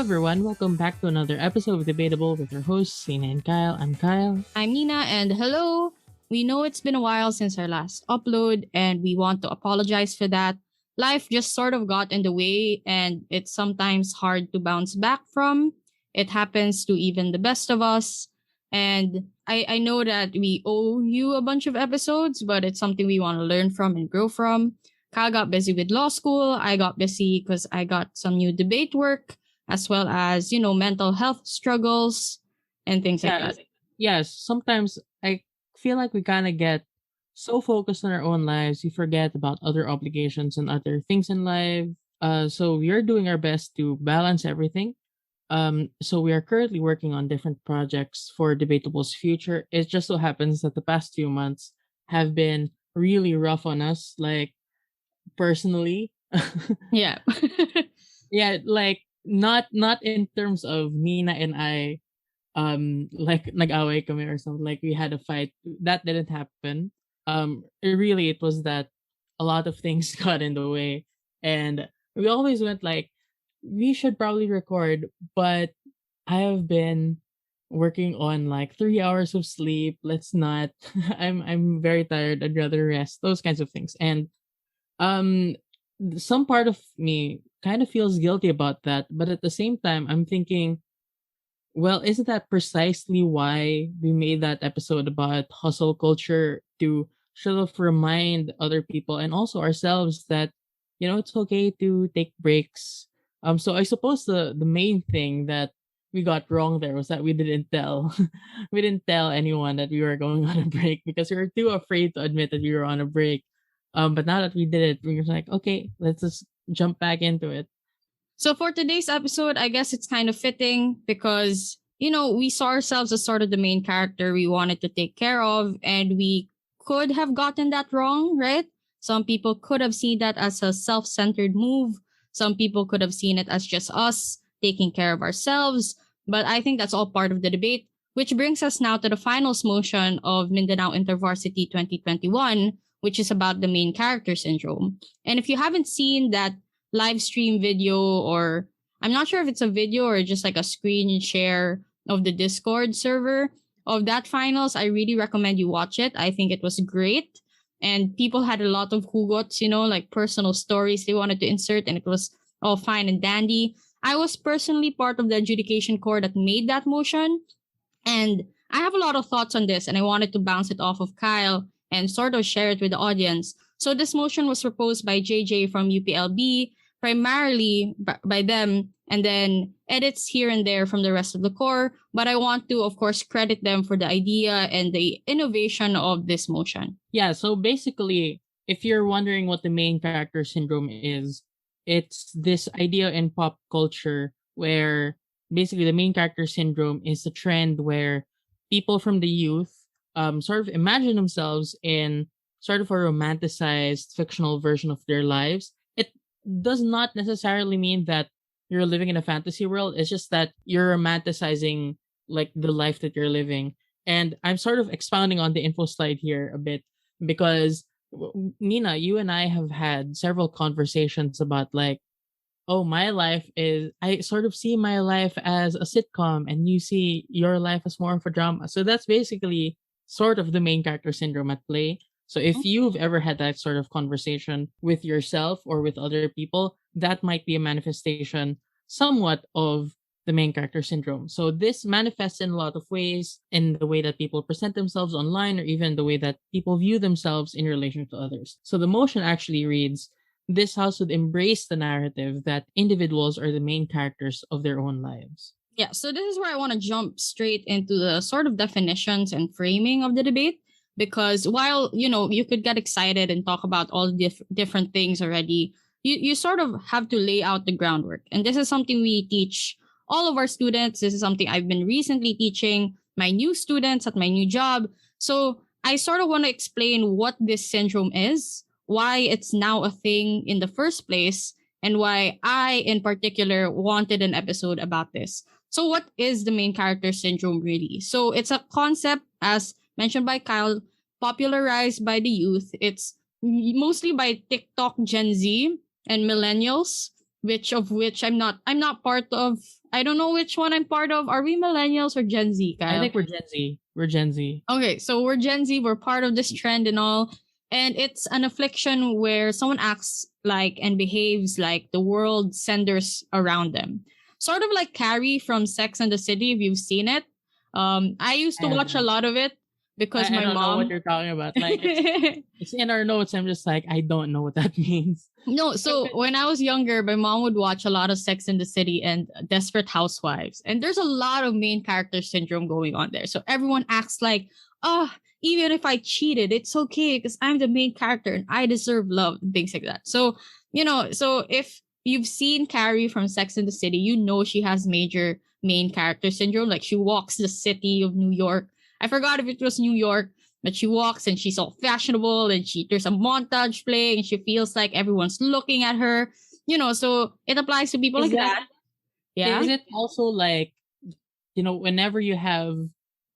everyone, welcome back to another episode of Debatable with your hosts, Sina and Kyle. I'm Kyle. I'm Nina, and hello. We know it's been a while since our last upload, and we want to apologize for that. Life just sort of got in the way, and it's sometimes hard to bounce back from. It happens to even the best of us. And I know that we owe you a bunch of episodes, but it's something we want to learn from and grow from. Kyle got busy with law school. I got busy because I got some new debate work, as well as, mental health struggles and things like Yeah, that. yes, sometimes I feel like we kind of get so focused on our own lives, we forget about other obligations and other things in life. So we are doing our best to balance everything. So we are currently working on different projects for Debatable's future. It just so happens that the past few months have been really rough on us, like personally. Yeah. Yeah, like not in terms of Nina and I like nag-away kami or something, like we had a fight. That didn't happen. It was that a lot of things got in the way, and we always went like we should probably record, but I have been working on like 3 hours of sleep. Let's not. I'm very tired. I'd rather rest. Those kinds of things. And um some part of me kind of feels guilty about that, but at the same time I'm thinking, well, isn't that precisely why we made that episode about hustle culture, to sort of remind other people and also ourselves that, it's okay to take breaks. So I suppose the main thing that we got wrong there was that we didn't tell we didn't tell anyone that we were going on a break because we were too afraid to admit that we were on a break. But now that we did it, we were like, okay, let's just jump back into it. So for today's episode, I guess it's kind of fitting because, we saw ourselves as sort of the main character we wanted to take care of, and we could have gotten that wrong, right? Some people could have seen that as a self centered move. Some people could have seen it as just us taking care of ourselves. But I think that's all part of the debate, which brings us now to the finals motion of Mindanao Intervarsity 2021, which is about the main character syndrome. And if you haven't seen that live stream video, or I'm not sure if it's a video or just like a screen share of the Discord server of that finals, I really recommend you watch it. I think it was great. And people had a lot of hugots, like personal stories they wanted to insert, and it was all fine and dandy. I was personally part of the adjudication core that made that motion. And I have a lot of thoughts on this, and I wanted to bounce it off of Kyle and sort of share it with the audience. So this motion was proposed by JJ from UPLB, primarily by them, and then edits here and there from the rest of the core. But I want to, of course, credit them for the idea and the innovation of this motion. Yeah, so basically, if you're wondering what the main character syndrome is, it's this idea in pop culture where basically the main character syndrome is a trend where people from the youth sort of imagine themselves in sort of a romanticized fictional version of their lives. It does not necessarily mean that you're living in a fantasy world. It's just that you're romanticizing like the life that you're living. And I'm sort of expounding on the info slide here a bit because Nina, you and I have had several conversations about like, oh, my life is, I sort of see my life as a sitcom and you see your life as more of a drama. So that's basically sort of the main character syndrome at play. So if you've ever had that sort of conversation with yourself or with other people, that might be a manifestation somewhat of the main character syndrome. So this manifests in a lot of ways, in the way that people present themselves online or even the way that people view themselves in relation to others. So the motion actually reads, this house would embrace the narrative that individuals are the main characters of their own lives. Yeah, so this is where I want to jump straight into the sort of definitions and framing of the debate. Because while, you could get excited and talk about all the different things already, you sort of have to lay out the groundwork. And this is something we teach all of our students. This is something I've been recently teaching my new students at my new job. So I sort of want to explain what this syndrome is, why it's now a thing in the first place, and why I, in particular, wanted an episode about this. So, what is the main character syndrome really? So, it's a concept, as mentioned by Kyle, popularized by the youth. It's mostly by TikTok Gen Z and millennials. which I'm not part of. I don't know which one I'm part of. Are we millennials or Gen Z, I Kyle? think we're Gen Z. We're Gen Z. Okay, so we're Gen Z, we're part of this trend and all. And it's an affliction where someone acts like and behaves like the world centers around them. Sort of like Carrie from Sex and the City, if you've seen it. I used to I watch a haven't. lot of it because I my don't know what mom. you're talking about. Like it's in our notes. I'm just like I don't know what that means. No, so when I was younger, my mom would watch a lot of Sex in the City and Desperate Housewives. And there's a lot of main character syndrome going on there. So everyone acts like, oh, even if I cheated, it's okay because I'm the main character and I deserve love and things like that. So, so if you've seen Carrie from Sex in the City, you know she has major main character syndrome. Like she walks the city of New York. I forgot if it was New York, but she walks and she's all fashionable and there's a montage playing and she feels like everyone's looking at her. So it applies to people Is like that that. Yeah. is it also like whenever you have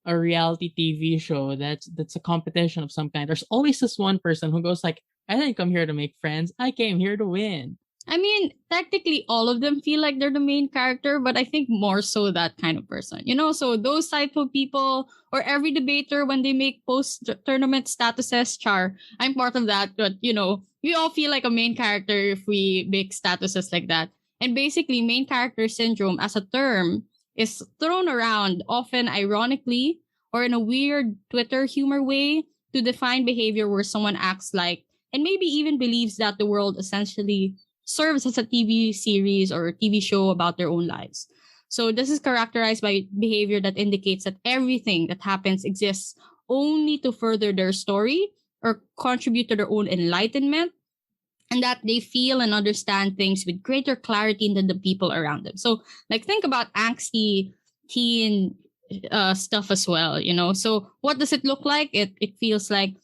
a reality TV show that's a competition of some kind, there's always this one person who goes like, I didn't come here to make friends. I came here to win. I mean, technically all of them feel like they're the main character, but I think more so that kind of person. So those type of people or every debater when they make post tournament statuses, char, I'm part of that, but we all feel like a main character if we make statuses like that. And basically main character syndrome as a term is thrown around often ironically or in a weird Twitter humor way to define behavior where someone acts like and maybe even believes that the world essentially serves as a TV series or TV show about their own lives. So this is characterized by behavior that indicates that everything that happens exists only to further their story or contribute to their own enlightenment, and that they feel and understand things with greater clarity than the people around them. So like think about angsty teen stuff as well, So what does it look like? It feels like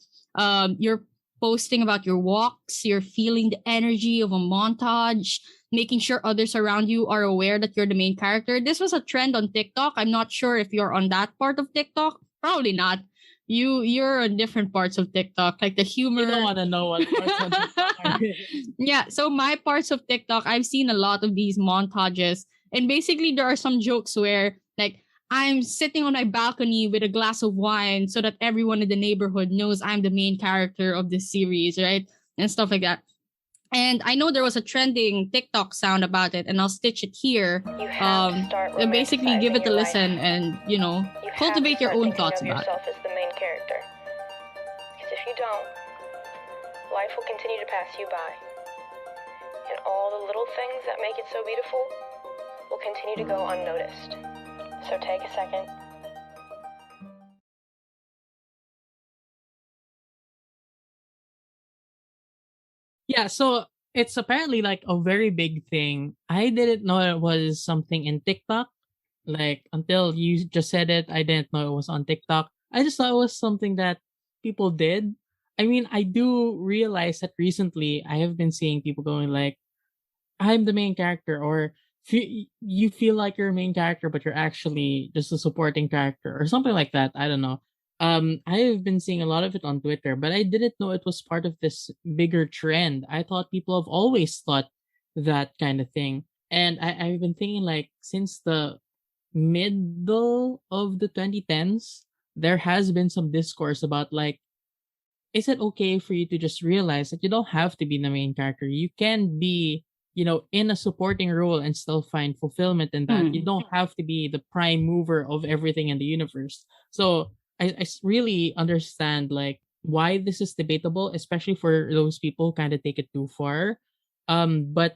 you're posting about your walks, you're feeling the energy of a montage, making sure others around you are aware that you're the main character. This was a trend on TikTok. I'm not sure if you're on that part of TikTok. Probably not. You're on different parts of TikTok, like the humor. You don't want to know what parts of TikTok are. Yeah, so my parts of TikTok, I've seen a lot of these montages. And basically there are some jokes where like I'm sitting on my balcony with a glass of wine so that everyone in the neighborhood knows I'm the main character of this series, right? And stuff like that. And I know there was a trending TikTok sound about it, and I'll stitch it here. And basically give it a listen and, cultivate your own thoughts about it. As the main character. Because if you don't, life will continue to pass you by. And all the little things that make it so beautiful will continue to go unnoticed. So take a second. Yeah, so it's apparently like a very big thing. I didn't know it was something in TikTok. Like until you just said it, I didn't know it was on TikTok. I just thought it was something that people did. I mean, I do realize that recently I have been seeing people going like, I'm the main character, or you feel like you're a main character, but you're actually just a supporting character, or something like that. I don't know. I have been seeing a lot of it on Twitter, but I didn't know it was part of this bigger trend. I thought people have always thought that kind of thing. And I've been thinking like since the middle of the 2010s, there has been some discourse about like, is it okay for you to just realize that you don't have to be the main character? You can be, in a supporting role and still find fulfillment in that. You don't have to be the prime mover of everything in the universe. So I really understand like why this is debatable, especially for those people who kind of take it too far. But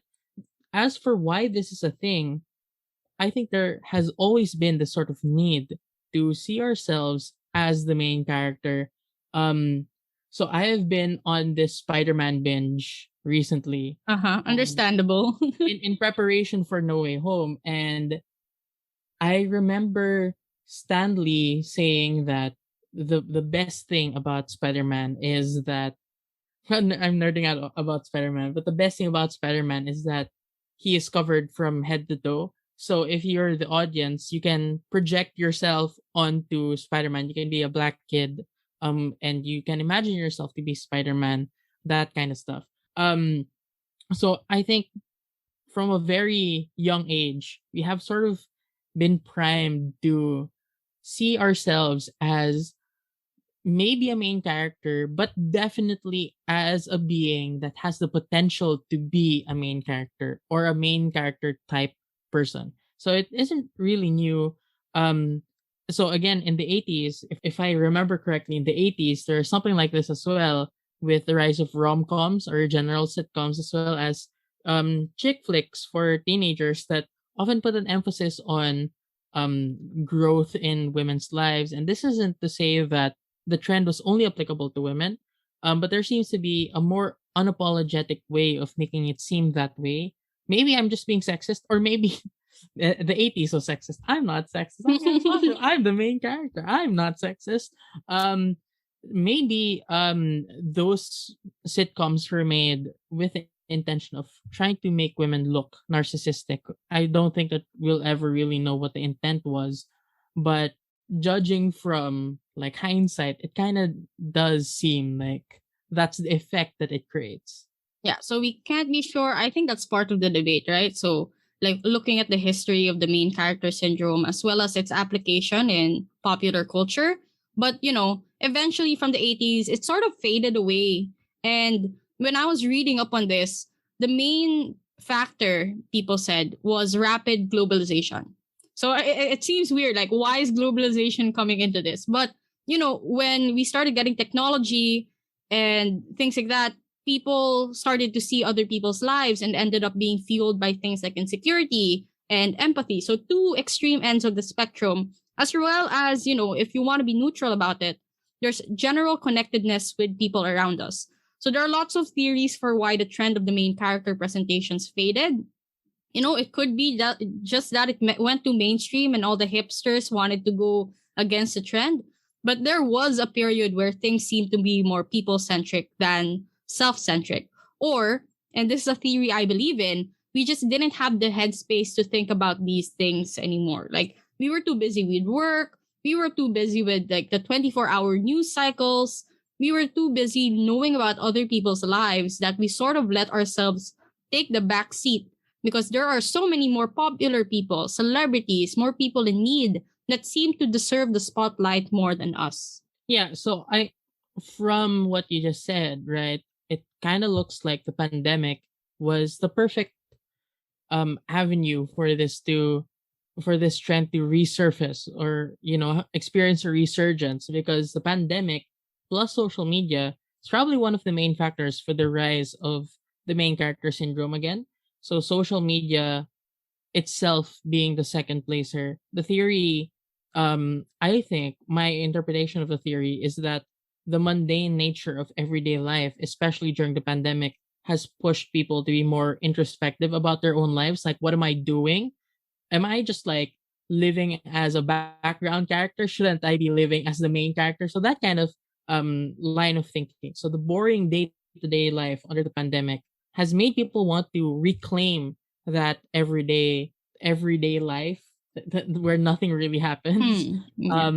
as for why this is a thing, I think there has always been this sort of need to see ourselves as the main character. Um, so I have been on this Spider-Man binge recently. Understandable. in preparation for No Way Home, and I remember Stanley saying that the best thing about Spider-Man is that I'm nerding out about Spider-Man, but the best thing about Spider-Man is that he is covered from head to toe. So if you're the audience, you can project yourself onto Spider-Man. You can be a black kid, and you can imagine yourself to be Spider-Man, that kind of stuff. So I think from a very young age, we have sort of been primed to see ourselves as maybe a main character, but definitely as a being that has the potential to be a main character or a main character type person. So it isn't really new. Um, so again, in the 80s, if I remember correctly, in the 80s, there's something like this as well with the rise of rom-coms or general sitcoms as well as chick flicks for teenagers that often put an emphasis on growth in women's lives. And this isn't to say that the trend was only applicable to women. But there seems to be a more unapologetic way of making it seem that way. Maybe I'm just being sexist, or maybe the 80s was sexist. I'm not sexist. I'm the main character. I'm not sexist. Um, maybe those sitcoms were made with the intention of trying to make women look narcissistic. I don't think that we'll ever really know what the intent was, but judging from like hindsight, it kind of does seem like that's the effect that it creates. Yeah, so we can't be sure. I think that's part of the debate, right? So, like looking at the history of the main character syndrome as well as its application in popular culture. But, eventually from the 80s, it sort of faded away. And when I was reading up on this, the main factor people said was rapid globalization. So it seems weird. Like, why is globalization coming into this? But, when we started getting technology and things like that, people started to see other people's lives and ended up being fueled by things like insecurity and empathy. So two extreme ends of the spectrum, as well as, if you want to be neutral about it, there's general connectedness with people around us. So there are lots of theories for why the trend of the main character presentations faded. It could be that just that it went to mainstream and all the hipsters wanted to go against the trend. But there was a period where things seemed to be more people centric than self-centric. Or, and this is a theory I believe in, we just didn't have the headspace to think about these things anymore. Like, we were too busy with work, we were too busy with like the 24-hour news cycles, we were too busy knowing about other people's lives that we sort of let ourselves take the back seat because there are so many more popular people, celebrities, more people in need that seem to deserve the spotlight more than us. Yeah, so from what you just said, right, it kind of looks like the pandemic was the perfect avenue for this trend to resurface or experience a resurgence, because the pandemic plus social media is probably one of the main factors for the rise of the main character syndrome again. So social media itself being the second placer. The theory, I think my interpretation of the theory is that the mundane nature of everyday life, especially during the pandemic, has pushed people to be more introspective about their own lives. Like, what am I doing? Am I just like living as a background character? Shouldn't I be living as the main character? So that kind of line of thinking. So the boring day-to-day life under the pandemic has made people want to reclaim that everyday life where nothing really happens. Yeah.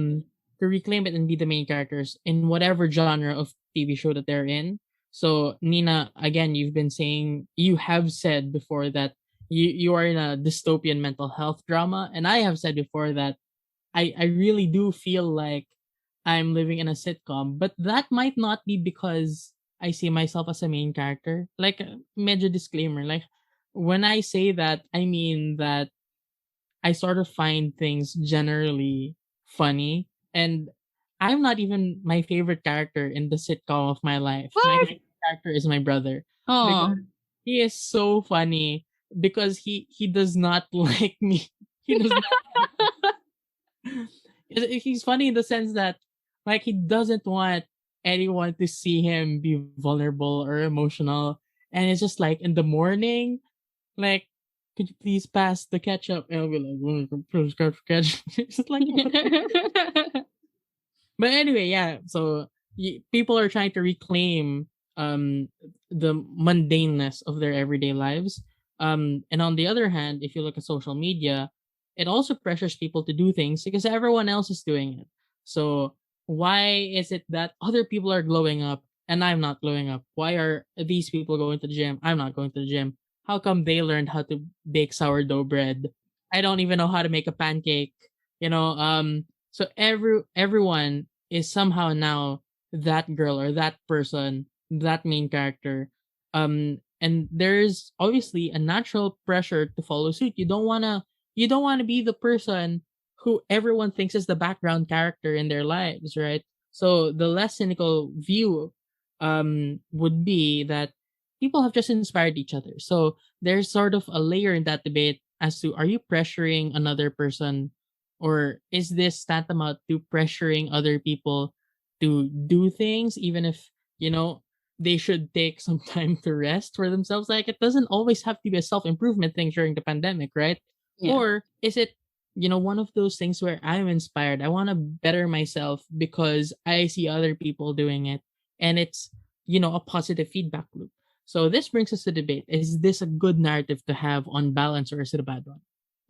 To reclaim it and be the main characters in whatever genre of TV show that they're in. So Nina, again, you have said before that you are in a dystopian mental health drama, and I have said before that I really do feel like I'm living in a sitcom, but that might not be because I see myself as a main character. Like, major disclaimer, like when I say that, I mean that I sort of find things generally funny, and I'm not even my favorite character in the sitcom of my life. My What? favorite character is my brother Oh. because he is so funny because he does not like me. He does not. He's funny in the sense that like he doesn't want anyone to see him be vulnerable or emotional, and it's just like in the morning, like, could you please pass the ketchup? And I'll be like, please ketchup. It's just like, but anyway, yeah. So people are trying to reclaim the mundaneness of their everyday lives. And on the other hand, if you look at social media, it also pressures people to do things because everyone else is doing it. So why is it that other people are glowing up and I'm not glowing up? Why are these people going to the gym? I'm not going to the gym. how come they learned how to bake sourdough bread? I don't even know how to make a pancake. You know, so everyone is somehow now that girl or that person, that main character. And there's obviously a natural pressure to follow suit. You don't wanna be the person who everyone thinks is the background character in their lives, right? So the less cynical view would be that people have just inspired each other. So there's sort of a layer in that debate as to, are you pressuring another person, or is this tantamount to pressuring other people to do things even if, they should take some time to rest for themselves? Like, it doesn't always have to be a self-improvement thing during the pandemic, right? Yeah. Or is it, one of those things where I'm inspired, I want to better myself because I see other people doing it, and it's, a positive feedback loop. So this brings us to debate. Is this a good narrative to have on balance, or is it a bad one?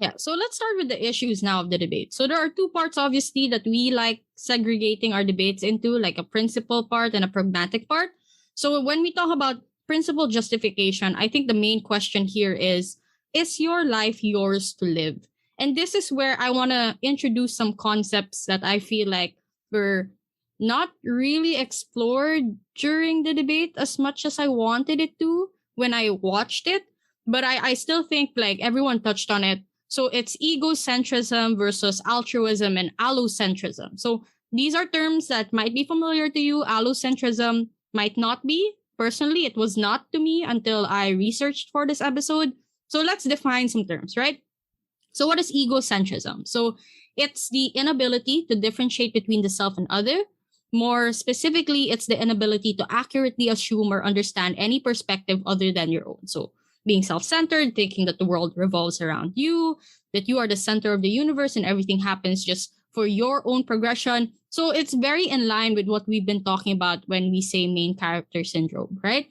Yeah, so let's start with the issues now of the debate. So there are two parts, obviously, that we like segregating our debates into, like a principle part and a pragmatic part. So when we talk about principle justification, I think the main question here is your life yours to live? And this is where I want to introduce some concepts that I feel like were not really explored during the debate as much as I wanted it to when I watched it. But I still think like everyone touched on it. So it's egocentrism versus altruism and allocentrism. So these are terms that might be familiar to you. Allocentrism might not be. Personally, it was not to me until I researched for this episode. So let's define some terms, right? So what is egocentrism? So it's the inability to differentiate between the self and other. More specifically, it's the inability to accurately assume or understand any perspective other than your own. So being self-centered, thinking that the world revolves around you, that you are the center of the universe and everything happens just for your own progression. So it's very in line with what we've been talking about when we say main character syndrome, right?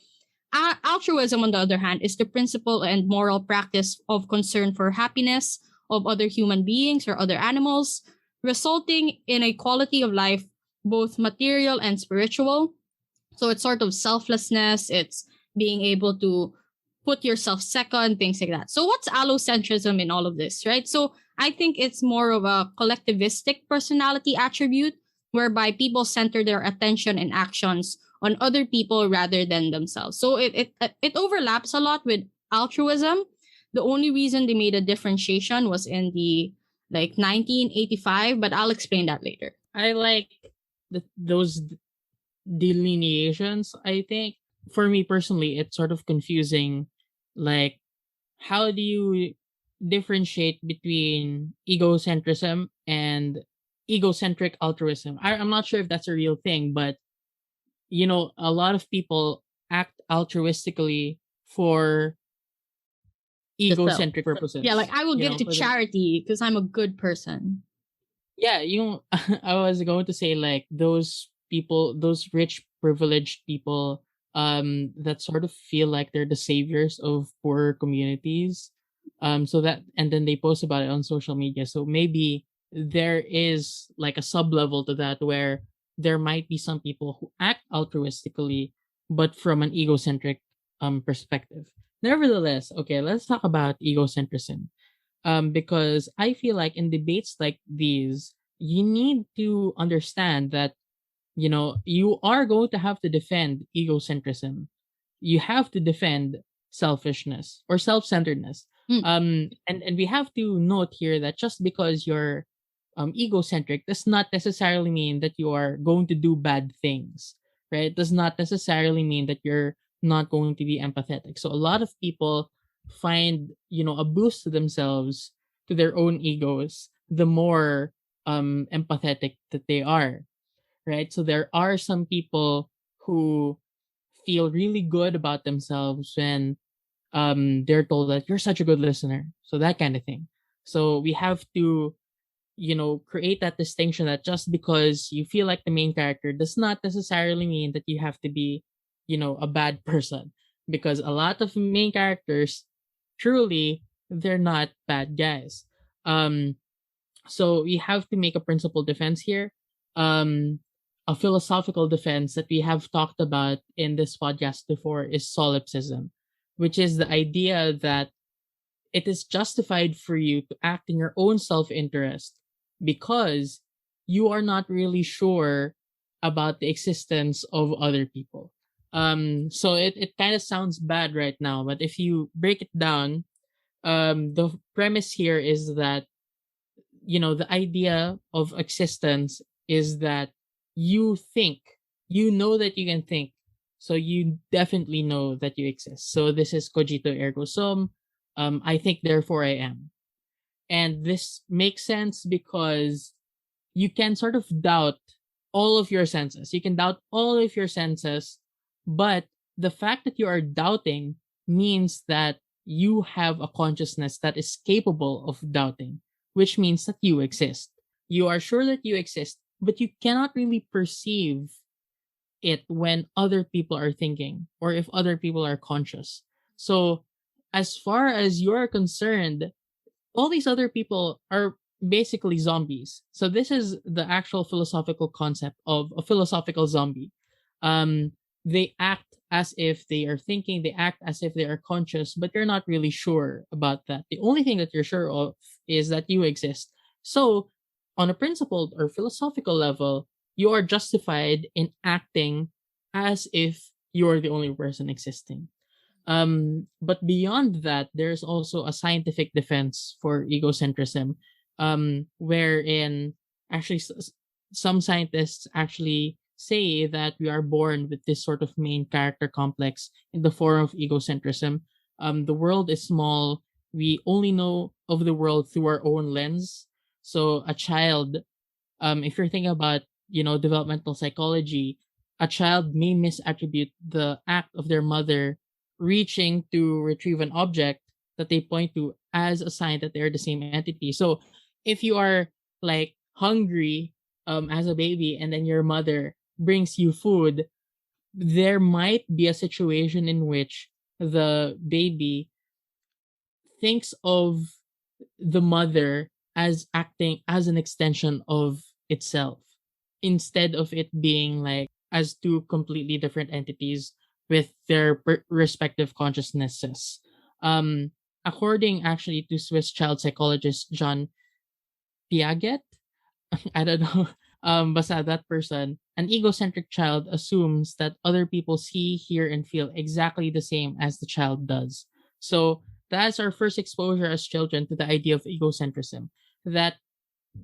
Altruism, on the other hand, is the principle and moral practice of concern for happiness of other human beings or other animals, resulting in a quality of life, both material and spiritual. So it's sort of selflessness, it's being able to put yourself second, things like that. So what's allocentrism in all of this, right? So I think it's more of a collectivistic personality attribute whereby people center their attention and actions on other people rather than themselves. So it overlaps a lot with altruism. The only reason they made a differentiation was in the like 1985, but I'll explain that later. I like those delineations. I think for me personally, it's sort of confusing. Like, how do you differentiate between egocentrism and egocentric altruism? I'm not sure if that's a real thing, but a lot of people act altruistically for egocentric purposes. Yeah, like I will give to for charity because I'm a good person. Yeah, I was going to say, like, those people, those rich privileged people, that sort of feel like they're the saviors of poorer communities, so that, and then they post about it on social media. So maybe there is like a sub level to that, where there might be some people who act altruistically but from an egocentric perspective. Nevertheless, okay, let's talk about egocentrism, because I feel like in debates like these, you need to understand that, you are going to have to defend egocentrism. You have to defend selfishness or self-centeredness. And we have to note here that just because you're egocentric does not necessarily mean that you are going to do bad things, right? It does not necessarily mean that you're not going to be empathetic. So a lot of people find, a boost to themselves, to their own egos, the more empathetic that they are, right? So there are some people who feel really good about themselves when they're told that you're such a good listener, so that kind of thing. So we have to, create that distinction that just because you feel like the main character does not necessarily mean that you have to be, a bad person, because a lot of main characters, truly, they're not bad guys. So we have to make a principled defense here. A philosophical defense that we have talked about in this podcast before is solipsism. which is the idea that it is justified for you to act in your own self-interest because you are not really sure about the existence of other people. So it kind of sounds bad right now, but if you break it down, the premise here is that, the idea of existence is that you think, you know that you can think, so you definitely know that you exist. So this is cogito ergo sum. I think, therefore I am. And this makes sense because you can sort of doubt all of your senses. You can doubt all of your senses, but the fact that you are doubting means that you have a consciousness that is capable of doubting, which means that you exist. You are sure that you exist, but you cannot really perceive it when other people are thinking or if other people are conscious. So, as far as you're concerned, all these other people are basically zombies. So this is the actual philosophical concept of a philosophical zombie. Um, they act as if they are thinking, they act as if they are conscious, but you're not really sure about that. The only thing that you're sure of is that you exist. So, on a principled or philosophical level, you are justified in acting as if you're the only person existing. But beyond that, there's also a scientific defense for egocentrism, wherein actually some scientists actually say that we are born with this sort of main character complex in the form of egocentrism. The world is small. We only know of the world through our own lens. So a child, if you're thinking about, developmental psychology, a child may misattribute the act of their mother reaching to retrieve an object that they point to as a sign that they're the same entity. So if you are like hungry as a baby and then your mother brings you food, there might be a situation in which the baby thinks of the mother as acting as an extension of itself instead of it being like as two completely different entities with their respective consciousnesses. Um, According actually to Swiss child psychologist John Piaget, I don't know, basta that person, an egocentric child assumes that other people see, hear, and feel exactly the same as the child does. So that's our first exposure as children to the idea of egocentrism. That,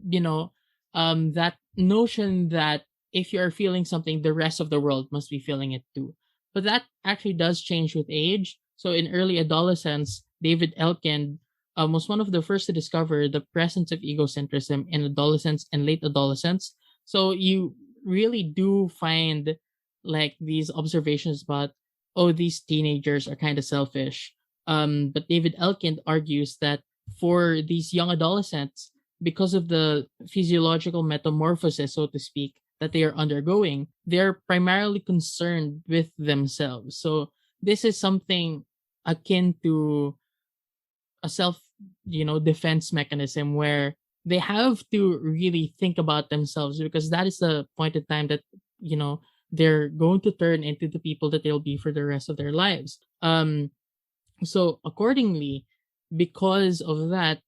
that notion that if you're feeling something, the rest of the world must be feeling it too. But that actually does change with age. So in early adolescence, David Elkind was one of the first to discover the presence of egocentrism in adolescents and late adolescents. So you really do find like these observations about, oh, these teenagers are kind of selfish. But David Elkind argues that for these young adolescents, because of the physiological metamorphosis, so to speak, that they are undergoing, they're primarily concerned with themselves. So this is something akin to a self, defense mechanism where they have to really think about themselves because that is the point in time that, they're going to turn into the people that they'll be for the rest of their lives. So accordingly, because of that,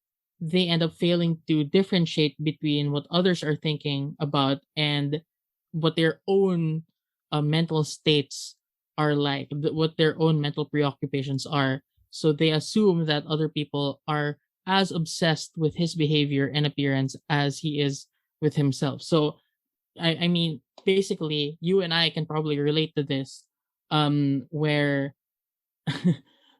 they end up failing to differentiate between what others are thinking about and what their own mental states are like, what their own mental preoccupations are. So they assume that other people are as obsessed with his behavior and appearance as he is with himself. So, I mean, basically, you and I can probably relate to this, where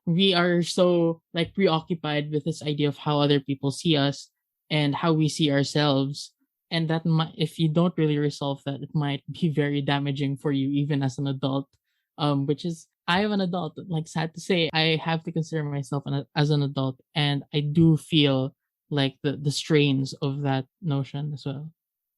we are so like preoccupied with this idea of how other people see us and how we see ourselves, and that might, if you don't really resolve that, it might be very damaging for you even as an adult. Which is, I am an adult, like, sad to say, I have to consider myself as an adult, and I do feel like the strains of that notion as well.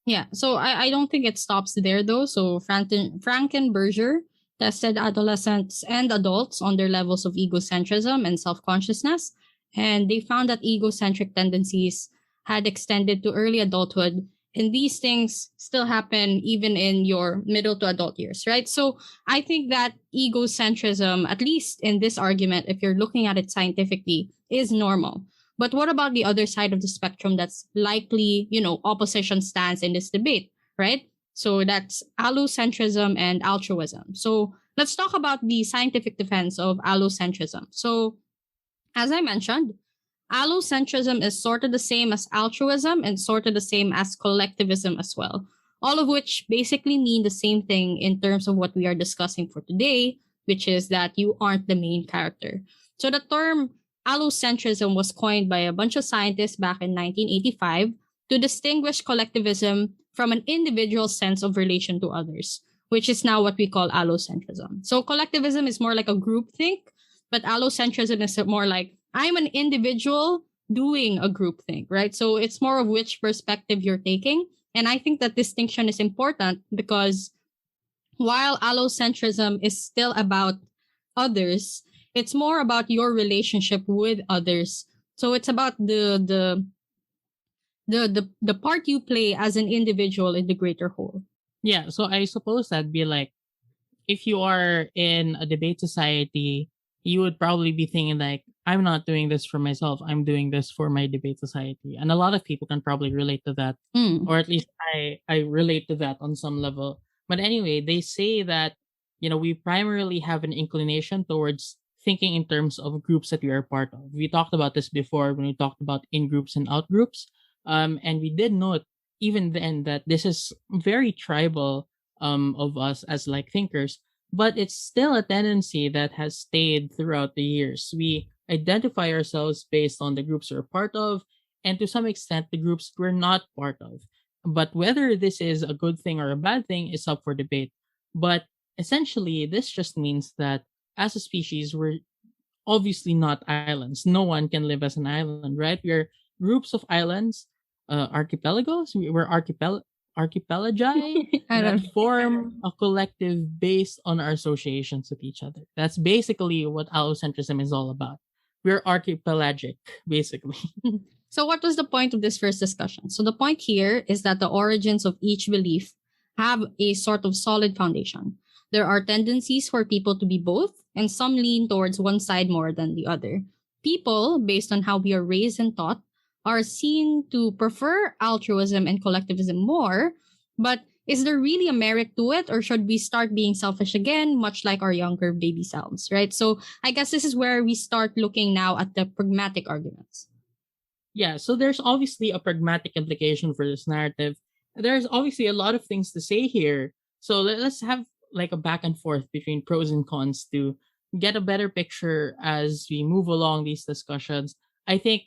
Yeah, so I don't think it stops there though. So Frankenberger tested adolescents and adults on their levels of egocentrism and self consciousness, and they found that egocentric tendencies had extended to early adulthood And these things still happen even in your middle to adult years, right? So I think that egocentrism, at least in this argument, if you're looking at it scientifically, is normal. But what about the other side of the spectrum that's likely, opposition stance in this debate, right? So that's allocentrism and altruism. So let's talk about the scientific defense of allocentrism. So as I mentioned, allocentrism is sort of the same as altruism and sort of the same as collectivism as well, all of which basically mean the same thing in terms of what we are discussing for today, which is that you aren't the main character. So the term allocentrism was coined by a bunch of scientists back in 1985 to distinguish collectivism from an individual sense of relation to others, which is now what we call allocentrism. So collectivism is more like a group think, but allocentrism is more like I'm an individual doing a group thing, right? So it's more of which perspective you're taking. And I think that distinction is important because while allocentrism is still about others, it's more about your relationship with others. So it's about the part you play as an individual in the greater whole. Yeah, so I suppose that'd be like if you are in a debate society, you would probably be thinking like, I'm not doing this for myself. I'm doing this for my debate society. And a lot of people can probably relate to that. Or at least I relate to that on some level. But anyway, they say that, we primarily have an inclination towards thinking in terms of groups that we are part of. We talked about this before when we talked about in groups and out groups. And we did note even then that this is very tribal of us as like thinkers, but it's still a tendency that has stayed throughout the years. We identify ourselves based on the groups we're part of, and to some extent, the groups we're not part of. But whether this is a good thing or a bad thing is up for debate. But essentially, this just means that as a species, we're obviously not islands. No one can live as an island, right? We're groups of islands, archipelagos. We're archipelagi I don't that form a collective based on our associations with each other. That's basically what allocentrism is all about. We're archipelagic, basically. So what was the point of this first discussion? So the point here is that the origins of each belief have a sort of solid foundation. There are tendencies for people to be both, and some lean towards one side more than the other. People, based on how we are raised and taught, are seen to prefer altruism and collectivism more, but is there really a merit to it, or should we start being selfish again, much like our younger baby selves, right? So I guess this is where we start looking now at the pragmatic arguments. Yeah, so there's obviously a pragmatic implication for this narrative. There's obviously a lot of things to say here. So let's have like a back and forth between pros and cons to get a better picture as we move along these discussions. I think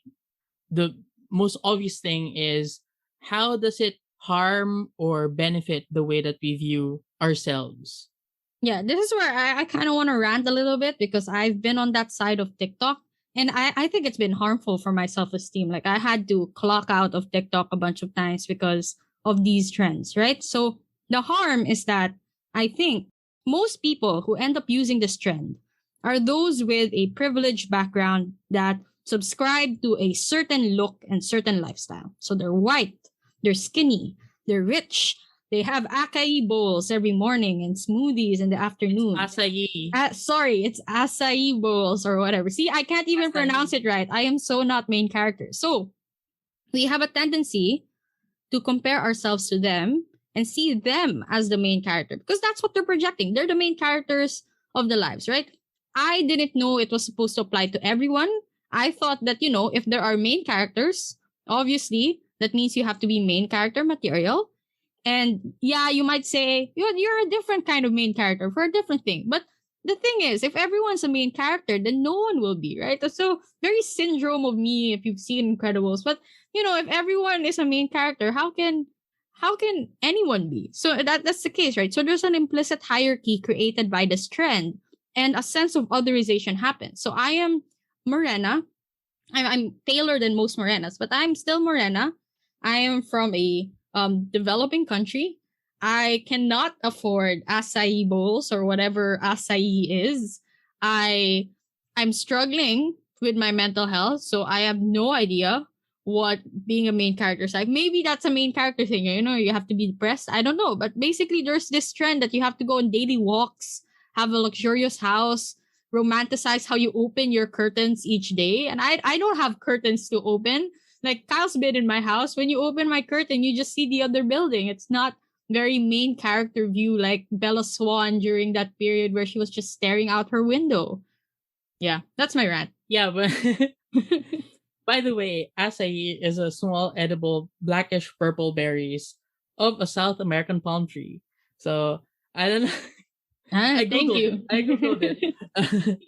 the most obvious thing is, how does it harm or benefit the way that we view ourselves? Yeah, this is where I kind of want to rant a little bit because I've been on that side of TikTok. And I think it's been harmful for my self-esteem. Like I had to clock out of TikTok a bunch of times because of these trends, right? So the harm is that I think most people who end up using this trend are those with a privileged background that subscribe to a certain look and certain lifestyle. So they're white, they're skinny, they're rich, they have acai bowls every morning and smoothies in the afternoon. Acai. Sorry, it's acai bowls or whatever. See, I can't even pronounce it right. I am so not main character. So we have a tendency to compare ourselves to them and see them as the main character because that's what they're projecting. They're the main characters of the lives, right? I didn't know it was supposed to apply to everyone. I thought that, if there are main characters, obviously, that means you have to be main character material. And yeah, you might say, you're a different kind of main character for a different thing. But the thing is, if everyone's a main character, then no one will be, right? So very syndrome of me if you've seen Incredibles. But, if everyone is a main character, how can anyone be? So that's the case, right? So there's an implicit hierarchy created by this trend and a sense of otherization happens. So I am Morena. I'm paler than most Morenas, but I'm still Morena. I am from a developing country. I cannot afford acai bowls or whatever acai is. I'm struggling with my mental health, so I have no idea what being a main character is like. Maybe that's a main character thing, you know, you have to be depressed. I don't know. But basically, there's this trend that you have to go on daily walks, have a luxurious house, romanticize how you open your curtains each day. And I don't have curtains to open. Like Kyle's been in my house. When you open my curtain, you just see the other building. It's not very main character view like Bella Swan during that period where she was just staring out her window. Yeah, that's my rant. Yeah, but by the way, acai is a small edible blackish purple berries of a South American palm tree. So I don't know. Thank you. I googled it.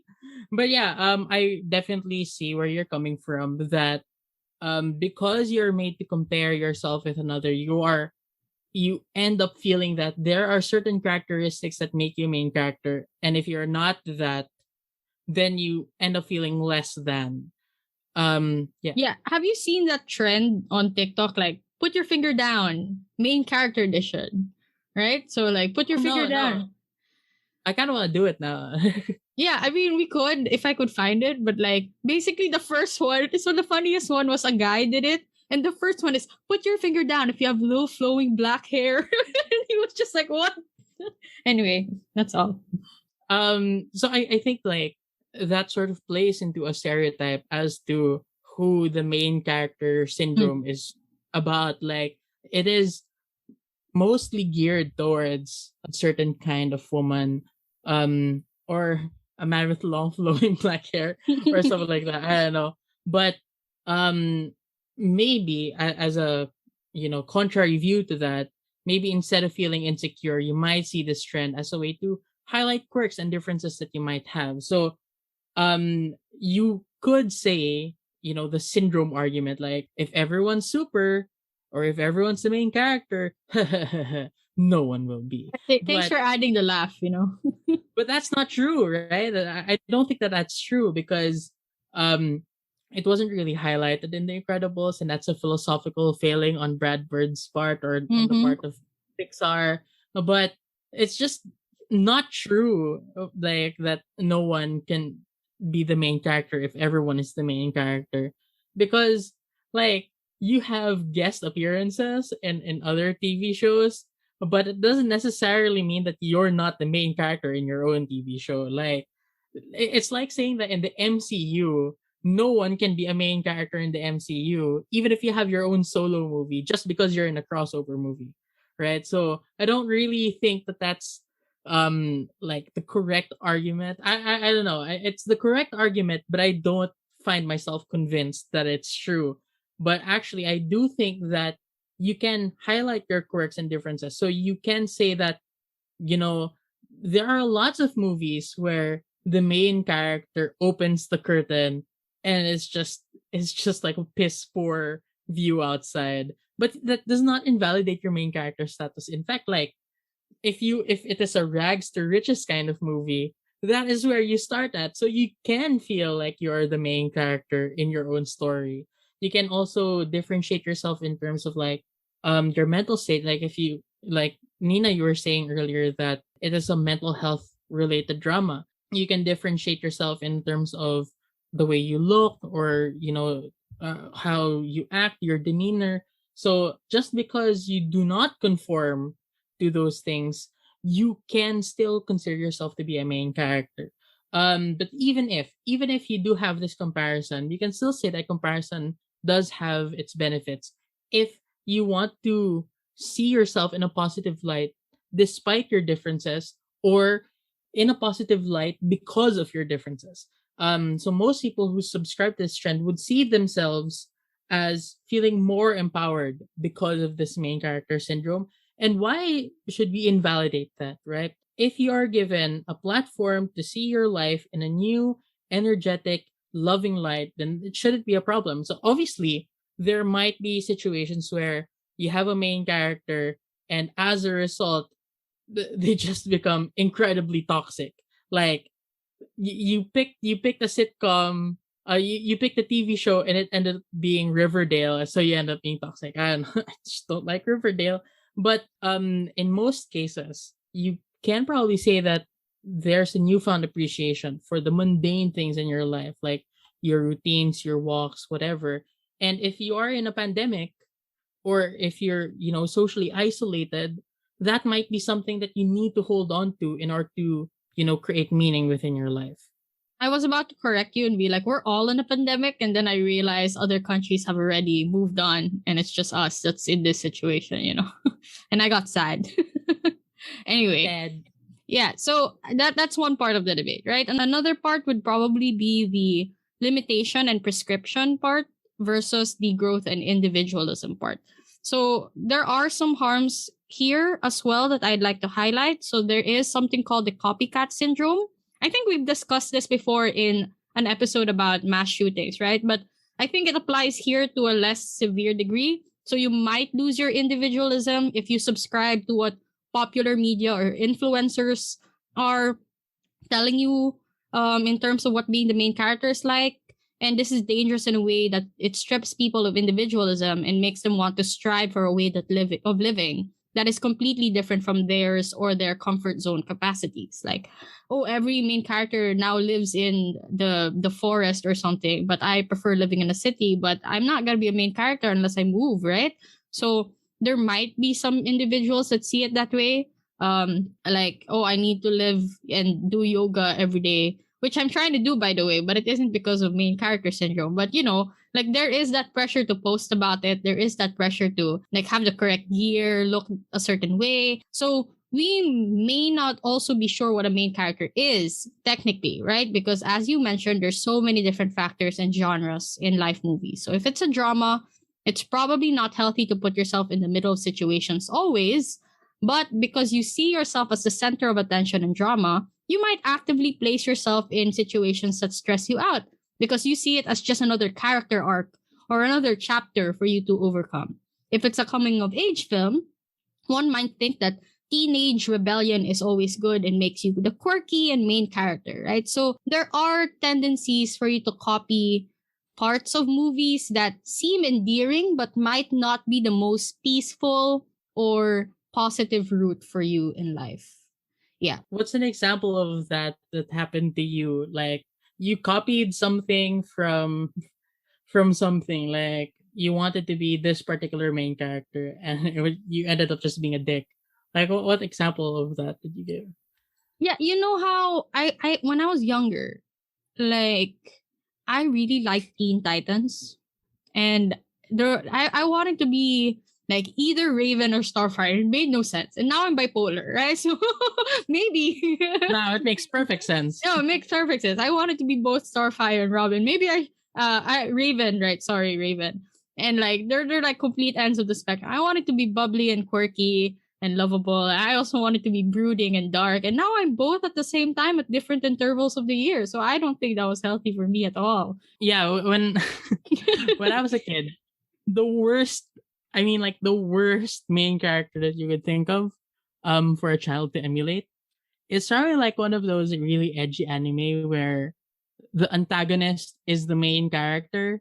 But yeah, I definitely see where you're coming from. That because you're made to compare yourself with another, you end up feeling that there are certain characteristics that make you main character, and if you're not that, then you end up feeling less than. Yeah. Yeah. Have you seen that trend on TikTok? Like, put your finger down, main character edition. Right? So, like, put your Oh, finger no, down. no. I kind of want to do it now. Yeah, I mean, we could if I could find it, but like, basically, the first one, so the funniest one was a guy did it. And the first one is put your finger down if you have low flowing black hair. And he was just like, what? Anyway, that's all. So I think like that sort of plays into a stereotype as to who the main character syndrome is about. Like it is mostly geared towards a certain kind of woman, or a man with long flowing black hair or something like that. I don't know. But um maybe as a contrary view to that, maybe instead of feeling insecure, you might see this trend as a way to highlight quirks and differences that you might have. So you could say, the syndrome argument, like if everyone's super or if everyone's the main character, no one will be. Thanks for adding the laugh, But that's not true, right? I don't think that that's true because it wasn't really highlighted in The Incredibles, and that's a philosophical failing on Brad Bird's part or on the part of Pixar. But it's just not true, like that no one can be the main character if everyone is the main character, because like you have guest appearances in other TV shows, but it doesn't necessarily mean that you're not the main character in your own TV show. Like it's like saying that in the MCU, no one can be a main character in the MCU, even if you have your own solo movie, just because you're in a crossover movie, right? So I don't really think that that's like the correct argument. I don't know. It's the correct argument, but I don't find myself convinced that it's true. But actually, I do think that you can highlight your quirks and differences. So you can say that, there are lots of movies where the main character opens the curtain and it's just like a piss poor view outside. But that does not invalidate your main character status. In fact, like if it is a rags to riches kind of movie, that is where you start at. So you can feel like you're the main character in your own story. You can also differentiate yourself in terms of like your mental state. Like if you like Nina, you were saying earlier that it is a mental health related drama. You can differentiate yourself in terms of the way you look, or how you act, your demeanor. So just because you do not conform to those things, you can still consider yourself to be a main character. But even if you do have this comparison, you can still say that comparison does have its benefits if you want to see yourself in a positive light despite your differences, or in a positive light because of your differences. So most people who subscribe to this trend would see themselves as feeling more empowered because of this main character syndrome. And why should we invalidate that, right? If you are given a platform to see your life in a new, energetic, loving light, then it shouldn't be a problem. So obviously, there might be situations where you have a main character, and as a result, they just become incredibly toxic. Like you picked a sitcom, you picked a TV show, and it ended up being Riverdale, so you end up being toxic. I don't know, I just don't like Riverdale. But in most cases, you can probably say that there's a newfound appreciation for the mundane things in your life, like your routines, your walks, whatever. And if you are in a pandemic, or if you're, socially isolated, that might be something that you need to hold on to in order to, create meaning within your life. I was about to correct you and be like, we're all in a pandemic. And then I realized other countries have already moved on and it's just us that's in this situation, and I got sad. Anyway, And yeah, so that's one part of the debate, right? And another part would probably be the limitation and prescription part versus the growth and individualism part. So there are some harms here as well that I'd like to highlight. So there is something called the copycat syndrome. I think we've discussed this before in an episode about mass shootings, right? But I think it applies here to a less severe degree. So you might lose your individualism if you subscribe to what popular media or influencers are telling you in terms of what being the main character is like. And this is dangerous in a way that it strips people of individualism and makes them want to strive for a way of living that is completely different from theirs or their comfort zone capacities. Like, oh, every main character now lives in the forest or something, but I prefer living in a city, but I'm not gonna be a main character unless I move, right? So there might be some individuals that see it that way. Like, oh, I need to live and do yoga every day, which I'm trying to do, by the way, but it isn't because of main character syndrome. But like there is that pressure to post about it. There is that pressure to like have the correct gear, look a certain way. So we may not also be sure what a main character is technically, right? Because as you mentioned, there's so many different factors and genres in life movies. So if it's a drama, it's probably not healthy to put yourself in the middle of situations always. But because you see yourself as the center of attention in drama, you might actively place yourself in situations that stress you out because you see it as just another character arc or another chapter for you to overcome. If it's a coming of age film, one might think that teenage rebellion is always good and makes you the quirky and main character, right? So there are tendencies for you to copy parts of movies that seem endearing but might not be the most peaceful or positive route for you in life. Yeah. what's an example of that happened to you? Like you copied something from something, like you wanted to be this particular main character, and you ended up just being a dick. Like what example of that did you give? Yeah, you know how I when I was younger, like I really liked Teen Titans. And I wanted to be like either Raven or Starfire. It made no sense. And now I'm bipolar, right? So maybe No, it makes perfect sense. no, it makes perfect sense. I wanted to be both Starfire and Robin. Maybe I Raven, right? Sorry, Raven. And like they're like complete ends of the spectrum. I wanted to be bubbly and quirky and lovable. I also wanted to be brooding and dark. And now I'm both at the same time at different intervals of the year. So I don't think that was healthy for me at all. Yeah, when when I was a kid, the worst, I mean, like the worst main character that you could think of, for a child to emulate, it's probably like one of those really edgy anime where the antagonist is the main character.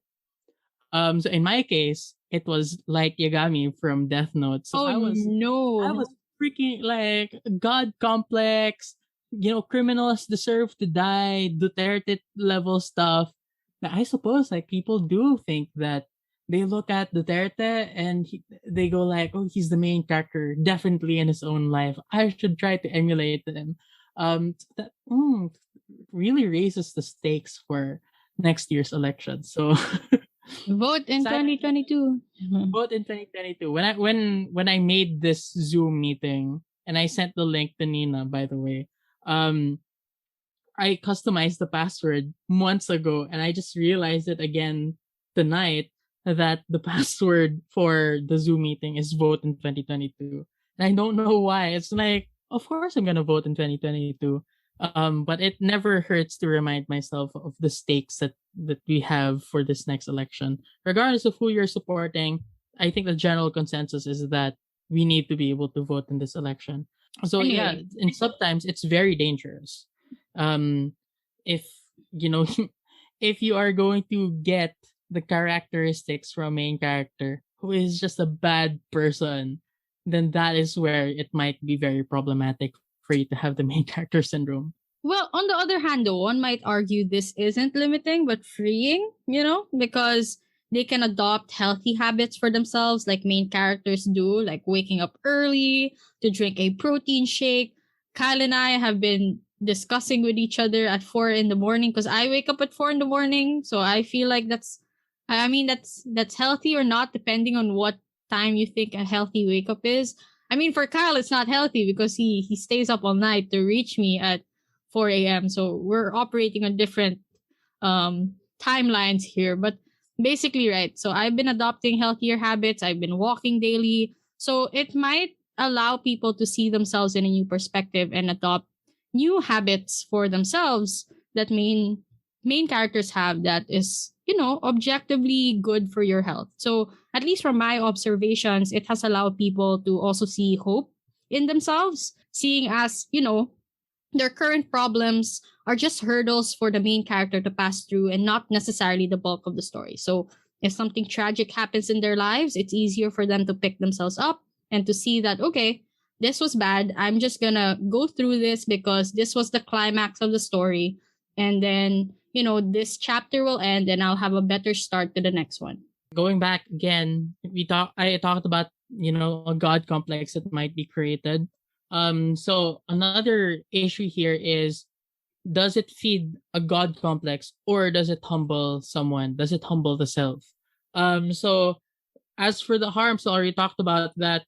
So in my case, it was like Yagami from Death Note. So Oh I no. was freaking like god complex. Criminals deserve to die. Duterte level stuff. Now, I suppose like people do think that they look at Duterte and they go like, "Oh, he's the main character, definitely in his own life. I should try to emulate him." That really raises the stakes for next year's election. So Vote in Sad- 2022. vote in 2022. When I made this Zoom meeting and I sent the link to Nina, by the way, I customized the password months ago, and I just realized it again tonight that the password for the Zoom meeting is vote in 2022. And I don't know why. It's like, of course I'm gonna vote in 2022. But it never hurts to remind myself of the stakes that we have for this next election. Regardless of who you're supporting, I think the general consensus is that we need to be able to vote in this election. So yeah, Anyway. and sometimes it's very dangerous. If you know if you are going to get the characteristics from a main character who is just a bad person, then that is where it might be very problematic for you to have the main character syndrome. Well, on the other hand, though, one might argue this isn't limiting but freeing, because they can adopt healthy habits for themselves, like main characters do, like waking up early to drink a protein shake. Kyle and I have been discussing with each other at 4 in the morning because I wake up at 4 in the morning. So I feel like I mean, that's healthy or not, depending on what time you think a healthy wake up is. I mean, for Kyle, it's not healthy because he stays up all night to reach me at 4 a.m. So we're operating on different timelines here. But basically, right. So I've been adopting healthier habits. I've been walking daily. So it might allow people to see themselves in a new perspective and adopt new habits for themselves that main characters have that is, objectively good for your health. So at least from my observations, it has allowed people to also see hope in themselves, seeing as, their current problems are just hurdles for the main character to pass through and not necessarily the bulk of the story. So if something tragic happens in their lives, it's easier for them to pick themselves up and to see that, okay, this was bad. I'm just gonna go through this because this was the climax of the story. And then, this chapter will end and I'll have a better start to the next one. Going back again, I talked about, a god complex that might be created. So another issue here is, does it feed a god complex or does it humble someone? Does it humble the self? So as for the harms, I already talked about that.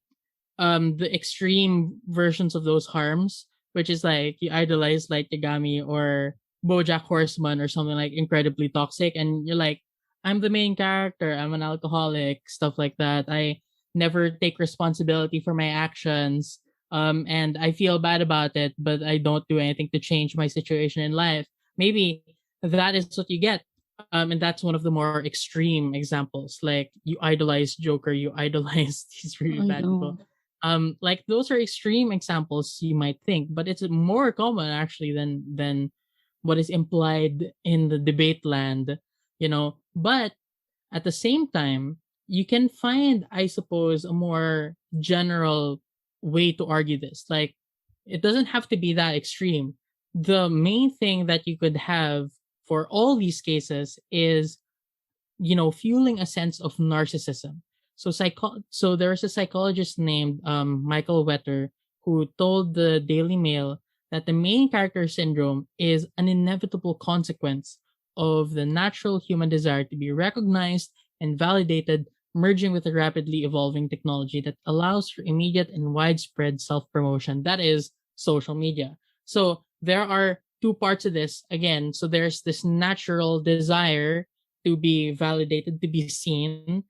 The extreme versions of those harms, which is like you idolize like Yagami or BoJack Horseman or something like incredibly toxic, and you're like, I'm the main character, I'm an alcoholic, stuff like that. I never take responsibility for my actions. And I feel bad about it, but I don't do anything to change my situation in life. Maybe that is what you get. And that's one of the more extreme examples. Like you idolize Joker, you idolize these really Oh bad no. people. Like those are extreme examples you might think, but it's more common actually than what is implied in the debate land, But at the same time, you can find, I suppose, a more general way to argue this. Like, it doesn't have to be that extreme. The main thing that you could have for all these cases is, fueling a sense of narcissism. So there's a psychologist named Michael Wetter who told the Daily Mail that the main character syndrome is an inevitable consequence of the natural human desire to be recognized and validated, merging with a rapidly evolving technology that allows for immediate and widespread self-promotion. That is social media. So there are two parts of this again. So there's this natural desire to be validated, to be seen.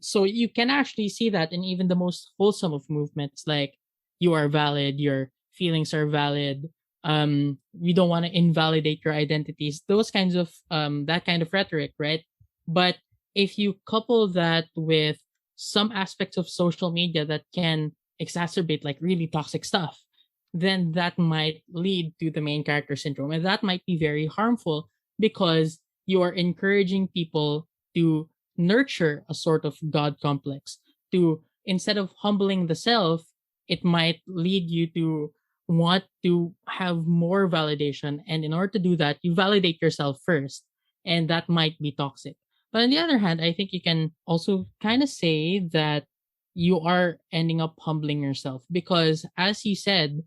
So you can actually see that in even the most wholesome of movements, like you are valid, your feelings are valid. We don't want to invalidate your identities. Those kinds of that kind of rhetoric, right? But if you couple that with some aspects of social media that can exacerbate like really toxic stuff, then that might lead to the main character syndrome, and that might be very harmful because you are encouraging people to nurture a sort of god complex. To instead of humbling the self, it might lead you to want to have more validation, and in order to do that, you validate yourself first, and that might be toxic. But on the other hand, I think you can also kind of say that you are ending up humbling yourself because, as you said,